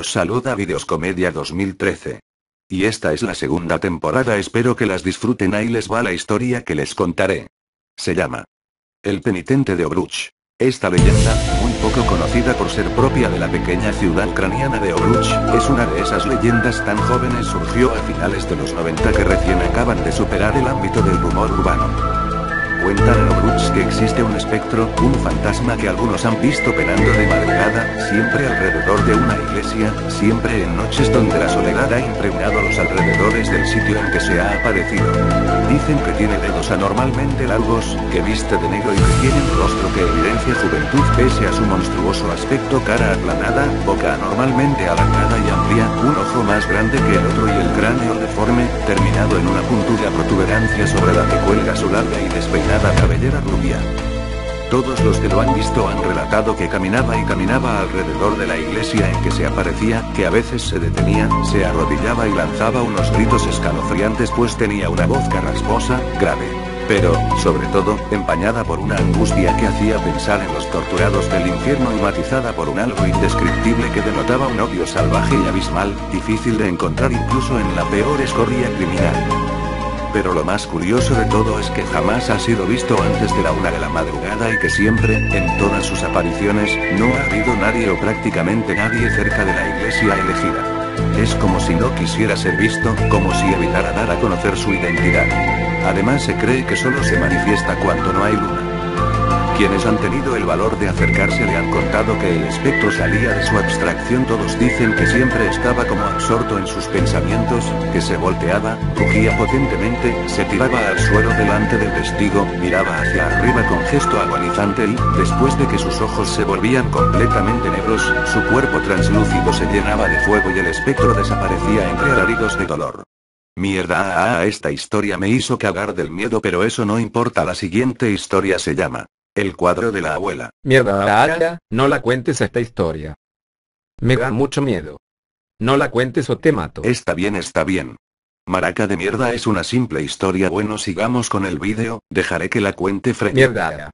Os saluda Videoscomedia 2013. Y esta es la segunda temporada, espero que las disfruten. Ahí les va la historia que les contaré. Se llama El penitente de Obruch. Esta leyenda, muy poco conocida por ser propia de la pequeña ciudad ucraniana de Obruch, es una de esas leyendas tan jóvenes. Surgió a finales de los 90 que recién acaban de superar el ámbito del rumor urbano. Cuentan en Obruch que existe un espectro, un fantasma que algunos han visto penando de madrugada, siempre alrededor de una iglesia, siempre en noches donde la soledad ha impregnado los alrededores del sitio en que se ha aparecido. Dicen que tiene dedos anormalmente largos, que viste de negro y que tiene un rostro que evidencia juventud pese a su monstruoso aspecto, cara aplanada, boca anormalmente alargada y amplia, un ojo más grande que el otro y el cráneo deforme, terminado en una puntuda protuberancia sobre la que cuelga su larga y despeinada cabellera rubia. Todos los que lo han visto han relatado que caminaba y caminaba alrededor de la iglesia en que se aparecía, que a veces se detenía, se arrodillaba y lanzaba unos gritos escalofriantes pues tenía una voz carrasposa, grave. Pero, sobre todo, empañada por una angustia que hacía pensar en los torturados del infierno y matizada por un algo indescriptible que denotaba un odio salvaje y abismal, difícil de encontrar incluso en la peor escoria criminal. Pero lo más curioso de todo es que jamás ha sido visto antes de la 1 de la madrugada y que siempre, en todas sus apariciones, no ha habido nadie o prácticamente nadie cerca de la iglesia elegida. Es como si no quisiera ser visto, como si evitara dar a conocer su identidad. Además se cree que solo se manifiesta cuando no hay luna. Quienes han tenido el valor de acercarse le han contado que el espectro salía de su abstracción. Todos dicen que siempre estaba como absorto en sus pensamientos, que se volteaba, rugía potentemente, se tiraba al suelo delante del testigo, miraba hacia arriba con gesto agonizante y, después de que sus ojos se volvían completamente negros, su cuerpo translúcido se llenaba de fuego y el espectro desaparecía entre alaridos de dolor. Mierda, esta historia me hizo cagar del miedo, pero eso no importa. La siguiente historia se llama El cuadro de la abuela. Mierda, no la cuentes esta historia. Me da mucho miedo. No la cuentes o te mato. Está bien. Maraca de mierda, es una simple historia. Bueno, sigamos con el vídeo, dejaré que la cuente Freddy. Mierda.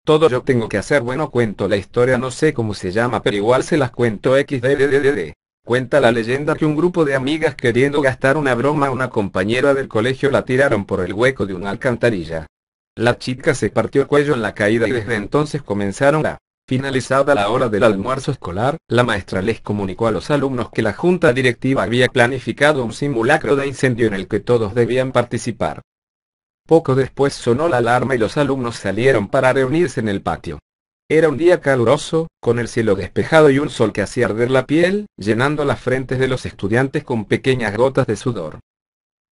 Todo yo tengo que hacer. Bueno, cuento la historia, no sé cómo se llama, pero igual se las cuento. XDDDD. Cuenta la leyenda que un grupo de amigas, queriendo gastar una broma a una compañera del colegio, la tiraron por el hueco de una alcantarilla. La chica se partió el cuello en la caída y desde entonces comenzaron a... Finalizada la hora del almuerzo escolar, la maestra les comunicó a los alumnos que la junta directiva había planificado un simulacro de incendio en el que todos debían participar. Poco después sonó la alarma y los alumnos salieron para reunirse en el patio. Era un día caluroso, con el cielo despejado y un sol que hacía arder la piel, llenando las frentes de los estudiantes con pequeñas gotas de sudor.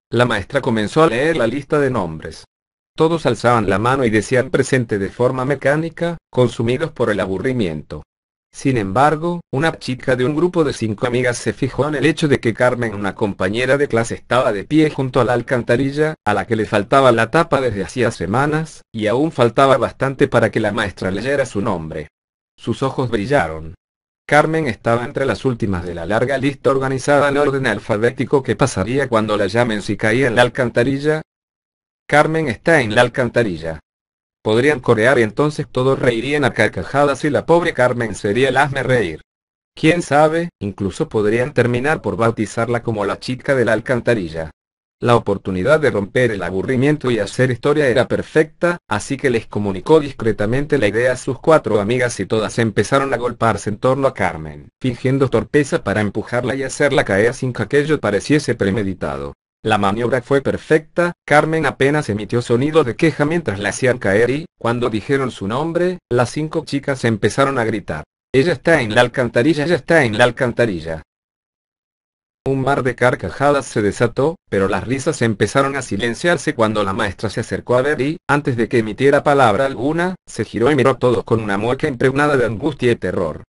La maestra comenzó a leer la lista de nombres. Todos alzaban la mano y decían presente de forma mecánica, consumidos por el aburrimiento. Sin embargo, una chica de un grupo de 5 amigas se fijó en el hecho de que Carmen, una compañera de clase, estaba de pie junto a la alcantarilla, a la que le faltaba la tapa desde hacía semanas, y aún faltaba bastante para que la maestra leyera su nombre. Sus ojos brillaron. Carmen estaba entre las últimas de la larga lista organizada en orden alfabético. ¿Qué pasaría cuando la llamen si caía en la alcantarilla? Carmen está en la alcantarilla. Podrían corear y entonces todos reirían a carcajadas y la pobre Carmen sería el hazme reír. Quién sabe, incluso podrían terminar por bautizarla como la chica de la alcantarilla. La oportunidad de romper el aburrimiento y hacer historia era perfecta, así que les comunicó discretamente la idea a sus 4 amigas y todas empezaron a golpearse en torno a Carmen, fingiendo torpeza para empujarla y hacerla caer sin que aquello pareciese premeditado. La maniobra fue perfecta, Carmen apenas emitió sonido de queja mientras la hacían caer y, cuando dijeron su nombre, las 5 chicas empezaron a gritar: ella está en la alcantarilla, ella está en la alcantarilla. Un mar de carcajadas se desató, pero las risas empezaron a silenciarse cuando la maestra se acercó a ver y, antes de que emitiera palabra alguna, se giró y miró a todos con una mueca impregnada de angustia y terror.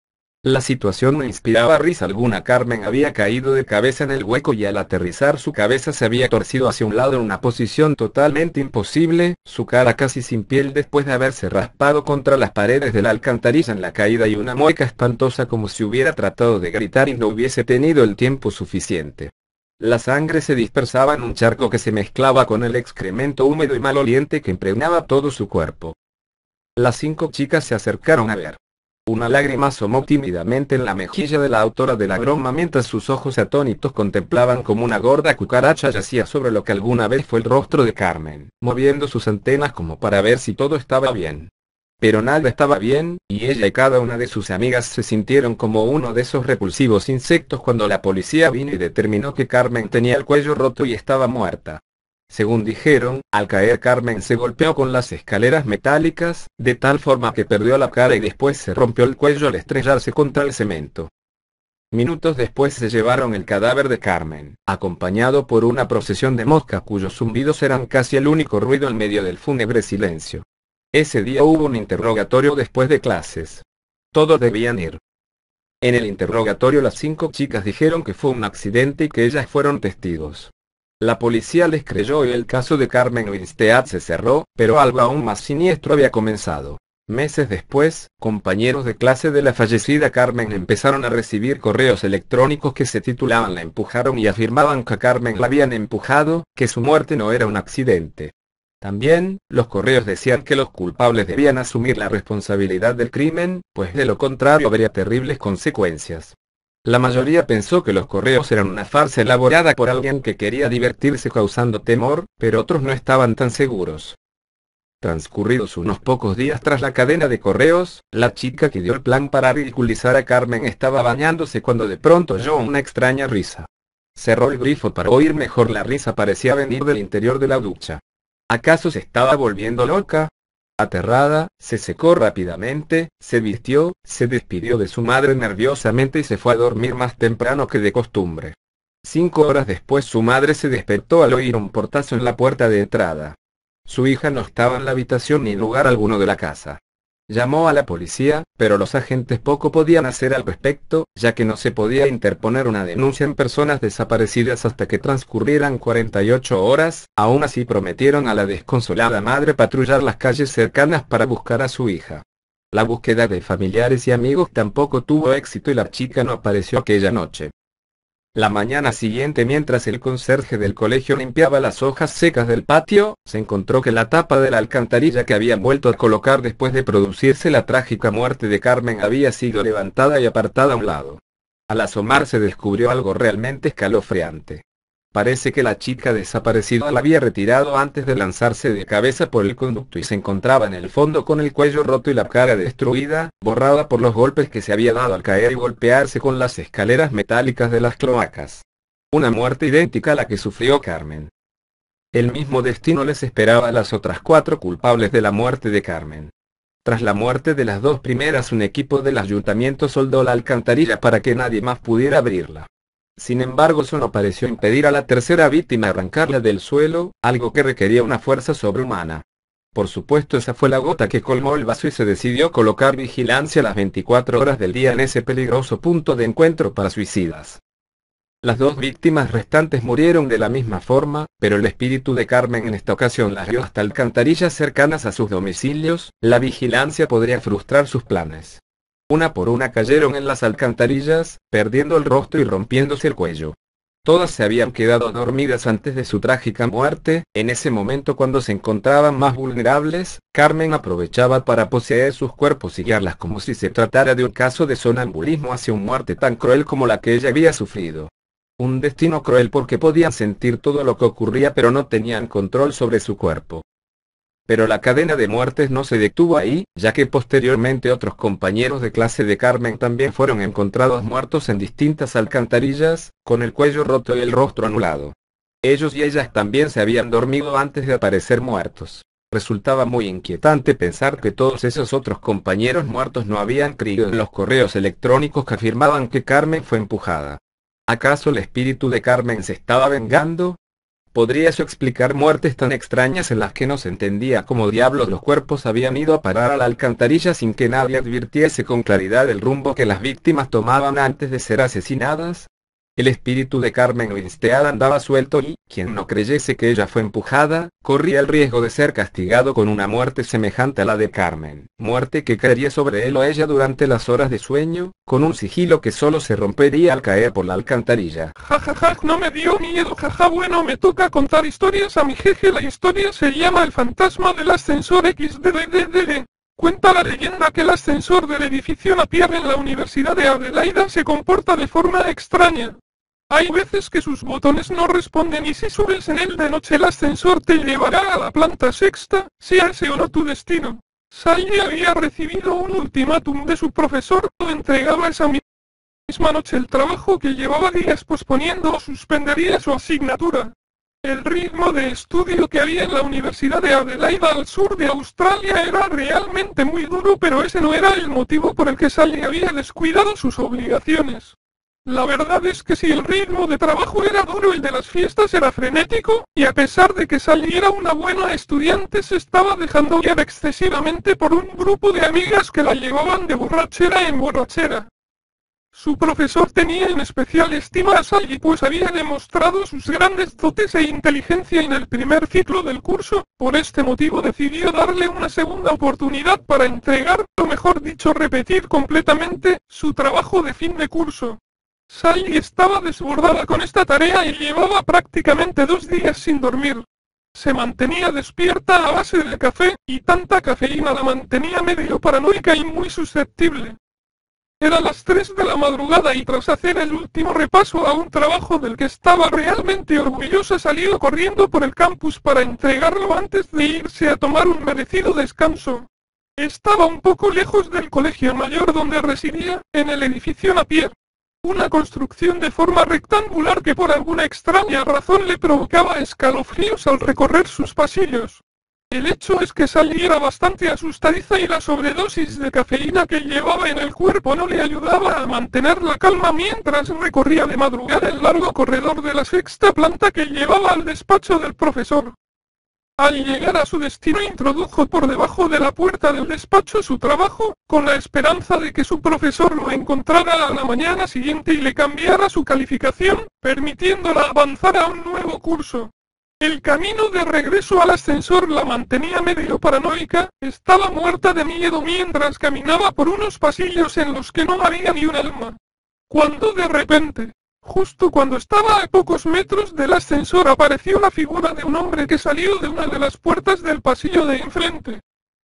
La situación no inspiraba risa alguna. Carmen había caído de cabeza en el hueco y al aterrizar su cabeza se había torcido hacia un lado en una posición totalmente imposible, su cara casi sin piel después de haberse raspado contra las paredes de la alcantarilla en la caída y una mueca espantosa como si hubiera tratado de gritar y no hubiese tenido el tiempo suficiente. La sangre se dispersaba en un charco que se mezclaba con el excremento húmedo y maloliente que impregnaba todo su cuerpo. Las 5 chicas se acercaron a ver. Una lágrima asomó tímidamente en la mejilla de la autora de la broma mientras sus ojos atónitos contemplaban como una gorda cucaracha yacía sobre lo que alguna vez fue el rostro de Carmen, moviendo sus antenas como para ver si todo estaba bien. Pero nada estaba bien, y ella y cada una de sus amigas se sintieron como uno de esos repulsivos insectos cuando la policía vino y determinó que Carmen tenía el cuello roto y estaba muerta. Según dijeron, al caer Carmen se golpeó con las escaleras metálicas, de tal forma que perdió la cara y después se rompió el cuello al estrellarse contra el cemento. Minutos después se llevaron el cadáver de Carmen, acompañado por una procesión de moscas cuyos zumbidos eran casi el único ruido en medio del fúnebre silencio. Ese día hubo un interrogatorio después de clases. Todos debían ir. En el interrogatorio las 5 chicas dijeron que fue un accidente y que ellas fueron testigos. La policía les creyó y el caso de Carmen Winstead se cerró, pero algo aún más siniestro había comenzado. Meses después, compañeros de clase de la fallecida Carmen empezaron a recibir correos electrónicos que se titulaban "La empujaron" y afirmaban que a Carmen la habían empujado, que su muerte no era un accidente. También, los correos decían que los culpables debían asumir la responsabilidad del crimen, pues de lo contrario habría terribles consecuencias. La mayoría pensó que los correos eran una farsa elaborada por alguien que quería divertirse causando temor, pero otros no estaban tan seguros. Transcurridos unos pocos días tras la cadena de correos, la chica que dio el plan para ridiculizar a Carmen estaba bañándose cuando de pronto oyó una extraña risa. Cerró el grifo para oír mejor. La risa parecía venir del interior de la ducha. ¿Acaso se estaba volviendo loca? Aterrada, se secó rápidamente, se vistió, se despidió de su madre nerviosamente y se fue a dormir más temprano que de costumbre. 5 horas después su madre se despertó al oír un portazo en la puerta de entrada. Su hija no estaba en la habitación ni en lugar alguno de la casa. Llamó a la policía, pero los agentes poco podían hacer al respecto, ya que no se podía interponer una denuncia en personas desaparecidas hasta que transcurrieran 48 horas, aún así prometieron a la desconsolada madre patrullar las calles cercanas para buscar a su hija. La búsqueda de familiares y amigos tampoco tuvo éxito y la chica no apareció aquella noche. La mañana siguiente, mientras el conserje del colegio limpiaba las hojas secas del patio, se encontró que la tapa de la alcantarilla que habían vuelto a colocar después de producirse la trágica muerte de Carmen había sido levantada y apartada a un lado. Al asomarse descubrió algo realmente escalofriante. Parece que la chica desaparecida la había retirado antes de lanzarse de cabeza por el conducto y se encontraba en el fondo con el cuello roto y la cara destruida, borrada por los golpes que se había dado al caer y golpearse con las escaleras metálicas de las cloacas. Una muerte idéntica a la que sufrió Carmen. El mismo destino les esperaba a las otras 4 culpables de la muerte de Carmen. Tras la muerte de las 2 primeras, un equipo del ayuntamiento soldó la alcantarilla para que nadie más pudiera abrirla. Sin embargo, eso no pareció impedir a la tercera víctima arrancarla del suelo, algo que requería una fuerza sobrehumana. Por supuesto, esa fue la gota que colmó el vaso y se decidió colocar vigilancia las 24 horas del día en ese peligroso punto de encuentro para suicidas. Las 2 víctimas restantes murieron de la misma forma, pero el espíritu de Carmen en esta ocasión las guió hasta alcantarillas cercanas a sus domicilios. La vigilancia podría frustrar sus planes. Una por una cayeron en las alcantarillas, perdiendo el rostro y rompiéndose el cuello. Todas se habían quedado dormidas antes de su trágica muerte. En ese momento, cuando se encontraban más vulnerables, Carmen aprovechaba para poseer sus cuerpos y guiarlas como si se tratara de un caso de sonambulismo hacia una muerte tan cruel como la que ella había sufrido. Un destino cruel porque podían sentir todo lo que ocurría pero no tenían control sobre su cuerpo. Pero la cadena de muertes no se detuvo ahí, ya que posteriormente otros compañeros de clase de Carmen también fueron encontrados muertos en distintas alcantarillas, con el cuello roto y el rostro anulado. Ellos y ellas también se habían dormido antes de aparecer muertos. Resultaba muy inquietante pensar que todos esos otros compañeros muertos no habían creído en los correos electrónicos que afirmaban que Carmen fue empujada. ¿Acaso el espíritu de Carmen se estaba vengando? ¿Podría eso explicar muertes tan extrañas en las que no se entendía cómo diablos los cuerpos habían ido a parar a la alcantarilla sin que nadie advirtiese con claridad el rumbo que las víctimas tomaban antes de ser asesinadas? El espíritu de Carmen Winstead andaba suelto y, quien no creyese que ella fue empujada, corría el riesgo de ser castigado con una muerte semejante a la de Carmen. Muerte que caería sobre él o ella durante las horas de sueño, con un sigilo que solo se rompería al caer por la alcantarilla. Jajaja, no me dio miedo, jaja, bueno, me toca contar historias a mi jeje. La historia se llama El fantasma del ascensor XDDDD. Cuenta la leyenda que el ascensor del edificio Napier en la Universidad de Adelaida se comporta de forma extraña. Hay veces que sus botones no responden y si subes en él de noche el ascensor te llevará a la planta sexta, sea ese o no tu destino. Sally había recibido un ultimátum de su profesor, o entregaba esa misma noche el trabajo que llevaba días posponiendo o suspendería su asignatura. El ritmo de estudio que había en la Universidad de Adelaida al sur de Australia era realmente muy duro, pero ese no era el motivo por el que Sally había descuidado sus obligaciones. La verdad es que si el ritmo de trabajo era duro, el de las fiestas era frenético, y a pesar de que Sally era una buena estudiante se estaba dejando guiar excesivamente por un grupo de amigas que la llevaban de borrachera en borrachera. Su profesor tenía en especial estima a Sally pues había demostrado sus grandes dotes e inteligencia en el primer ciclo del curso, por este motivo decidió darle una segunda oportunidad para entregar, o mejor dicho repetir completamente, su trabajo de fin de curso. Sally estaba desbordada con esta tarea y llevaba prácticamente 2 días sin dormir. Se mantenía despierta a base de café, y tanta cafeína la mantenía medio paranoica y muy susceptible. Eran las 3 de la madrugada y tras hacer el último repaso a un trabajo del que estaba realmente orgullosa salió corriendo por el campus para entregarlo antes de irse a tomar un merecido descanso. Estaba un poco lejos del colegio mayor donde residía, en el edificio Napier. Una construcción de forma rectangular que por alguna extraña razón le provocaba escalofríos al recorrer sus pasillos. El hecho es que Sally era bastante asustadiza y la sobredosis de cafeína que llevaba en el cuerpo no le ayudaba a mantener la calma mientras recorría de madrugada el largo corredor de la sexta planta que llevaba al despacho del profesor. Al llegar a su destino introdujo por debajo de la puerta del despacho su trabajo, con la esperanza de que su profesor lo encontrara a la mañana siguiente y le cambiara su calificación, permitiéndola avanzar a un nuevo curso. El camino de regreso al ascensor la mantenía medio paranoica, estaba muerta de miedo mientras caminaba por unos pasillos en los que no había ni un alma. Cuando de repente, justo cuando estaba a pocos metros del ascensor apareció la figura de un hombre que salió de una de las puertas del pasillo de enfrente.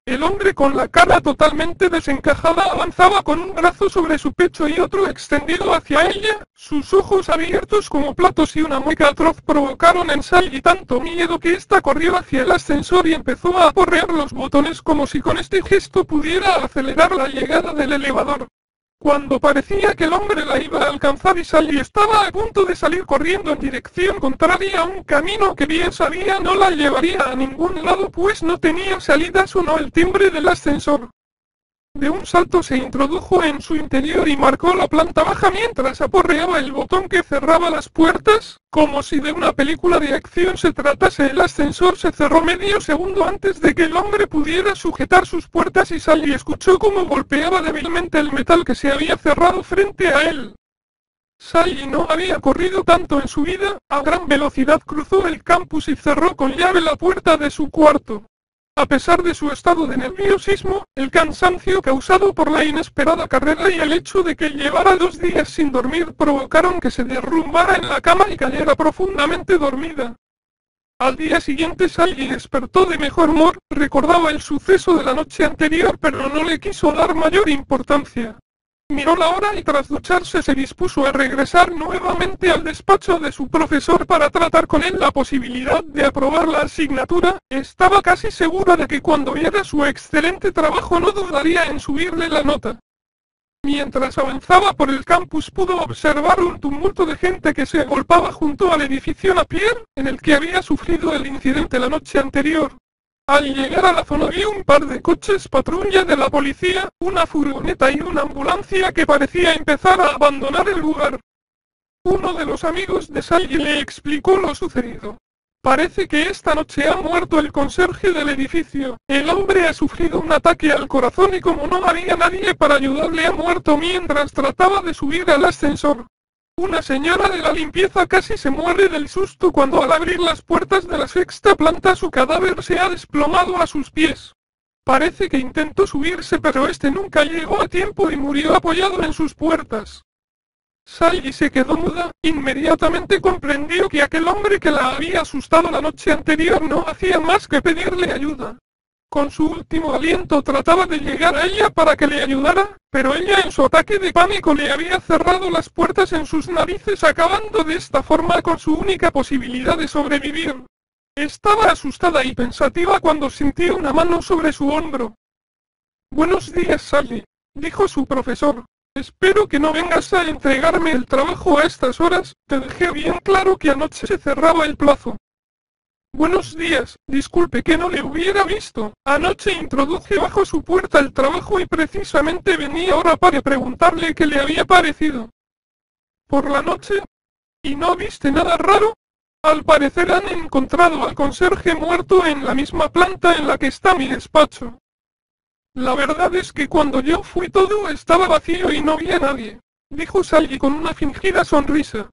El hombre con la cara totalmente desencajada avanzaba con un brazo sobre su pecho y otro extendido hacia ella, sus ojos abiertos como platos y una mueca atroz provocaron en Sally tanto miedo que ésta corrió hacia el ascensor y empezó a aporrear los botones como si con este gesto pudiera acelerar la llegada del elevador. Cuando parecía que el hombre la iba a alcanzar y Sally estaba a punto de salir corriendo en dirección contraria a un camino que bien sabía no la llevaría a ningún lado pues no tenía salida, sonó el timbre del ascensor. De un salto se introdujo en su interior y marcó la planta baja mientras aporreaba el botón que cerraba las puertas, como si de una película de acción se tratase. El ascensor se cerró medio segundo antes de que el hombre pudiera sujetar sus puertas y Sally escuchó cómo golpeaba débilmente el metal que se había cerrado frente a él. Sally no había corrido tanto en su vida, a gran velocidad cruzó el campus y cerró con llave la puerta de su cuarto. A pesar de su estado de nerviosismo, el cansancio causado por la inesperada carrera y el hecho de que llevara 2 días sin dormir provocaron que se derrumbara en la cama y cayera profundamente dormida. Al día siguiente Sally despertó de mejor humor, recordaba el suceso de la noche anterior pero no le quiso dar mayor importancia. Miró la hora y tras ducharse se dispuso a regresar nuevamente al despacho de su profesor para tratar con él la posibilidad de aprobar la asignatura. Estaba casi segura de que cuando viera su excelente trabajo no dudaría en subirle la nota. Mientras avanzaba por el campus pudo observar un tumulto de gente que se agolpaba junto al edificio Napier, en el que había sufrido el incidente la noche anterior. Al llegar a la zona vio un par de coches patrulla de la policía, una furgoneta y una ambulancia que parecía empezar a abandonar el lugar. Uno de los amigos de Sally le explicó lo sucedido. Parece que esta noche ha muerto el conserje del edificio. El hombre ha sufrido un ataque al corazón y como no había nadie para ayudarle ha muerto mientras trataba de subir al ascensor. Una señora de la limpieza casi se muere del susto cuando al abrir las puertas de la sexta planta su cadáver se ha desplomado a sus pies. Parece que intentó subirse pero este nunca llegó a tiempo y murió apoyado en sus puertas. Sally se quedó muda, inmediatamente comprendió que aquel hombre que la había asustado la noche anterior no hacía más que pedirle ayuda. Con su último aliento trataba de llegar a ella para que le ayudara, pero ella en su ataque de pánico le había cerrado las puertas en sus narices, acabando de esta forma con su única posibilidad de sobrevivir. Estaba asustada y pensativa cuando sintió una mano sobre su hombro. «Buenos días, Sally», dijo su profesor. «Espero que no vengas a entregarme el trabajo a estas horas, te dejé bien claro que anoche se cerraba el plazo». «Buenos días, disculpe que no le hubiera visto. Anoche introduje bajo su puerta el trabajo y precisamente venía ahora para preguntarle qué le había parecido». «¿Por la noche? ¿Y no viste nada raro? Al parecer han encontrado al conserje muerto en la misma planta en la que está mi despacho. La verdad es que cuando yo fui todo estaba vacío y no vi a nadie», dijo Sally con una fingida sonrisa.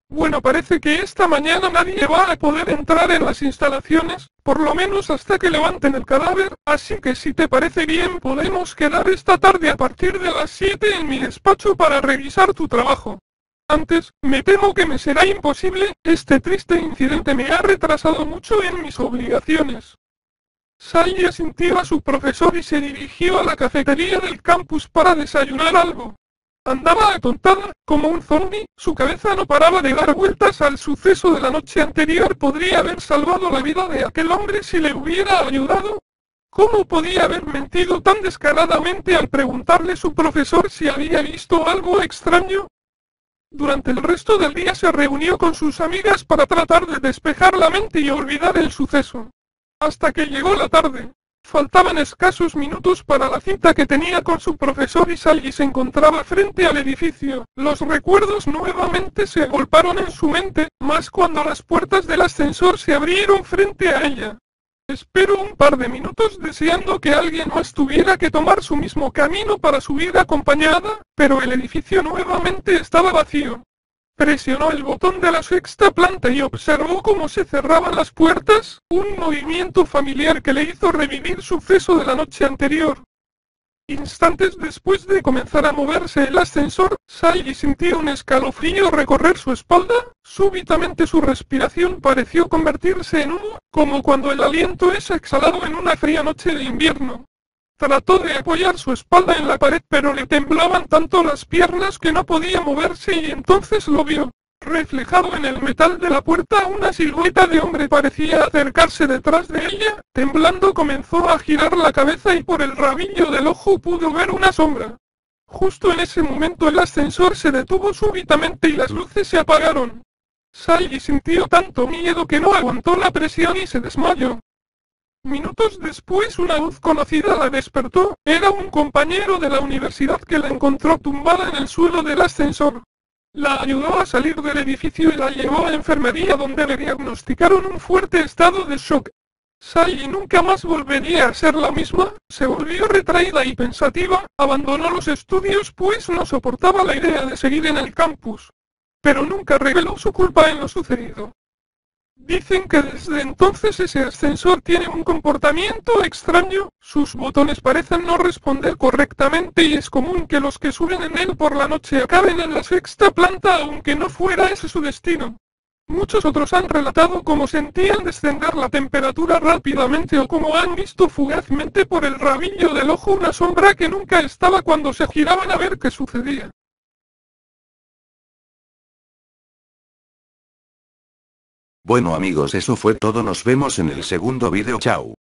«Bueno, parece que esta mañana nadie va a poder entrar en las instalaciones, por lo menos hasta que levanten el cadáver, así que si te parece bien podemos quedar esta tarde a partir de las 7 en mi despacho para revisar tu trabajo. Antes, me temo que me será imposible, este triste incidente me ha retrasado mucho en mis obligaciones». Sally asintió a su profesor y se dirigió a la cafetería del campus para desayunar algo. Andaba atontada, como un zombi, su cabeza no paraba de dar vueltas al suceso de la noche anterior. ¿Podría haber salvado la vida de aquel hombre si le hubiera ayudado? ¿Cómo podía haber mentido tan descaradamente al preguntarle a su profesor si había visto algo extraño? Durante el resto del día se reunió con sus amigas para tratar de despejar la mente y olvidar el suceso. Hasta que llegó la tarde. Faltaban escasos minutos para la cita que tenía con su profesor y Sally se encontraba frente al edificio. Los recuerdos nuevamente se agolparon en su mente, más cuando las puertas del ascensor se abrieron frente a ella. Esperó un par de minutos deseando que alguien más tuviera que tomar su mismo camino para subir acompañada, pero el edificio nuevamente estaba vacío. Presionó el botón de la sexta planta y observó cómo se cerraban las puertas, un movimiento familiar que le hizo revivir su suceso de la noche anterior. Instantes después de comenzar a moverse el ascensor, Sally sintió un escalofrío recorrer su espalda, súbitamente su respiración pareció convertirse en humo, como cuando el aliento es exhalado en una fría noche de invierno. Trató de apoyar su espalda en la pared pero le temblaban tanto las piernas que no podía moverse y entonces lo vio. Reflejado en el metal de la puerta una silueta de hombre parecía acercarse detrás de ella, temblando comenzó a girar la cabeza y por el rabillo del ojo pudo ver una sombra. Justo en ese momento el ascensor se detuvo súbitamente y las luces se apagaron. Sally sintió tanto miedo que no aguantó la presión y se desmayó. Minutos después una voz conocida la despertó, era un compañero de la universidad que la encontró tumbada en el suelo del ascensor. La ayudó a salir del edificio y la llevó a enfermería donde le diagnosticaron un fuerte estado de shock. Sally nunca más volvería a ser la misma, se volvió retraída y pensativa, abandonó los estudios pues no soportaba la idea de seguir en el campus. Pero nunca reveló su culpa en lo sucedido. Dicen que desde entonces ese ascensor tiene un comportamiento extraño, sus botones parecen no responder correctamente y es común que los que suben en él por la noche acaben en la sexta planta aunque no fuera ese su destino. Muchos otros han relatado cómo sentían descender la temperatura rápidamente o cómo han visto fugazmente por el rabillo del ojo una sombra que nunca estaba cuando se giraban a ver qué sucedía. Bueno amigos, eso fue todo, nos vemos en el segundo vídeo, chao.